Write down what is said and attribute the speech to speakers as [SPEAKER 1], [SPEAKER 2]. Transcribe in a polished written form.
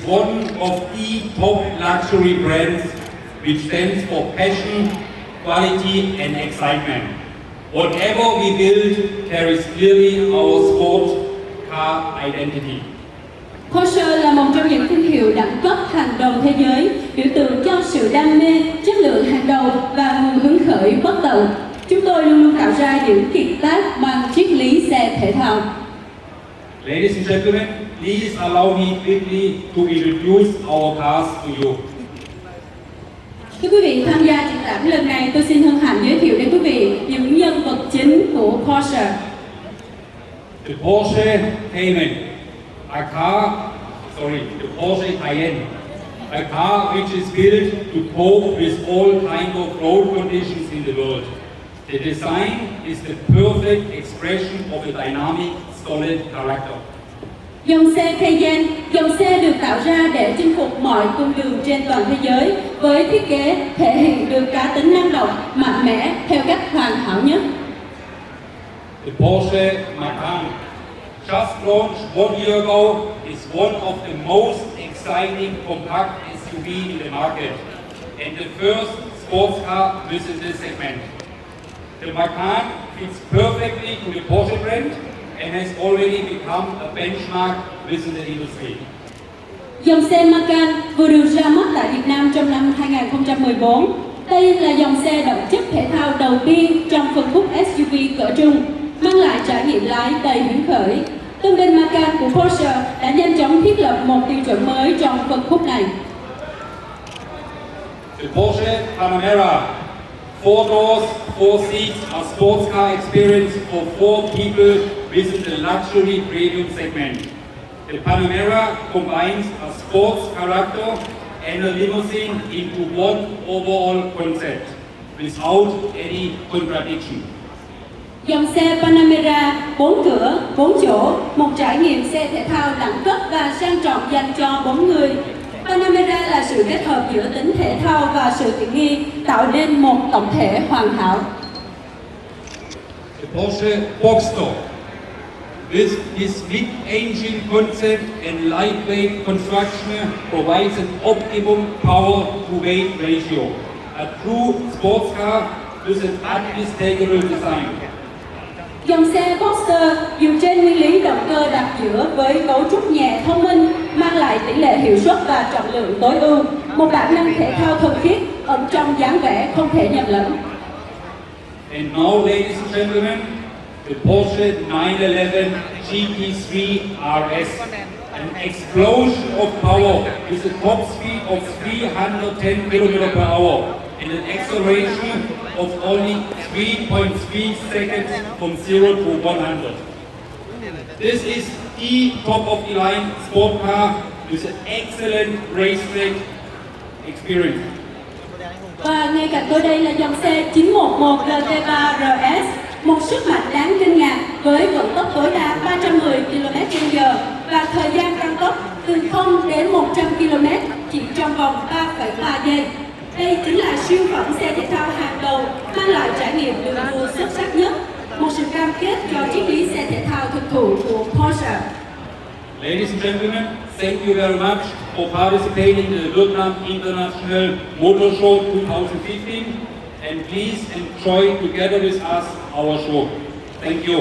[SPEAKER 1] one of the top luxury brands which stands for passion, quality and excitement. Whatever we build carries clearly our sport car identity.
[SPEAKER 2] Porsche là một trong những thương hiệu đẳng cấp hàng đầu thế giới, biểu tượng cho sự đam mê, chất lượng hàng đầu và nguồn hứng khởi bất tận. Chúng tôi luôn luôn tạo ra những kiệt tác mang triết lý xe thể thao.
[SPEAKER 1] Ladies and gentlemen, please allow me quickly to introduce our cars to you.
[SPEAKER 2] Thưa quý vị, tham gia triển lãm lần này, tôi xin hân hạnh giới thiệu đến quý vị những nhân vật chính của Porsche.
[SPEAKER 1] The Porsche Cayman, the Porsche Cayenne, a car which is built to cope with all kinds of road conditions in the world. The design is the perfect expression of a dynamic, solid character.
[SPEAKER 2] Dòng xe Cayenne, dòng xe được tạo ra để chinh phục mọi cung đường trên toàn thế giới với thiết kế thể hiện được cá tính năng động, mạnh mẽ theo cách hoàn hảo nhất.
[SPEAKER 1] The Porsche Macan, just launched 1 year ago, is one of the most exciting compact SUV in the market and the first sports car within this segment. The Macan fits perfectly to the Porsche brand and has already become a benchmark within the industry.
[SPEAKER 2] Dòng xe Macan vừa được ra mắt tại Việt Nam trong năm 2014. Đây là dòng xe đậm chất thể thao đầu tiên trong phân khúc SUV cỡ trung, mang lại trải nghiệm lái đầy hứng khởi. Tân binh Macan của Porsche đã nhanh chóng thiết lập một tiêu chuẩn mới trong phân khúc này.
[SPEAKER 1] The Porsche Panamera, 4 doors, 4 seats, a sports car experience for 4 people within the luxury premium segment. The Panamera combines a sports character and a limousine into one overall concept, without any contradiction.
[SPEAKER 2] Dòng xe Panamera 4 cửa, 4 chỗ, một trải nghiệm xe thể thao đẳng cấp và sang trọng dành cho 4 người. Panamera là sự kết hợp giữa tính thể thao và sự tiện nghi, tạo nên một tổng thể hoàn hảo.
[SPEAKER 1] The Porsche Boxster, with its mid-engine concept and lightweight construction, provides an optimum power-to-weight ratio. A true sports car with an unmistakable design.
[SPEAKER 2] Dòng xe Boxster dựa trên nguyên lý động cơ đặt giữa với cấu trúc nhẹ thông minh, mang lại tỷ lệ hiệu suất và trọng lượng tối ưu, một bản năng thể thao thuần khiết ẩn trong dáng vẻ không thể nhầm lẫn.
[SPEAKER 1] And now, ladies and gentlemen, the Porsche 911 GT3 RS, an explosion of power with a top speed of 310 km/h and an acceleration of only 3.3 seconds from 0 to 100. This is the top-of-the-line sport car with an excellent racetrack experience.
[SPEAKER 2] Và ngay cạnh tôi đây là dòng xe 911 GT3 RS, một sức mạnh đáng kinh ngạc với vận tốc tối đa 310 km/h và thời gian tăng tốc từ 0 đến 100 km chỉ trong vòng 3,3 giây. Đây chính là siêu phẩm xe thể thao hàng đầu, mang lại trải nghiệm đường đua xuất sắc nhất, một sự cam kết cho triết lý xe thể thao thực thụ của Porsche.
[SPEAKER 1] Ladies and gentlemen, thank you very much for participating in the Vietnam International Motor Show 2015, and please enjoy together with us our show. Thank you.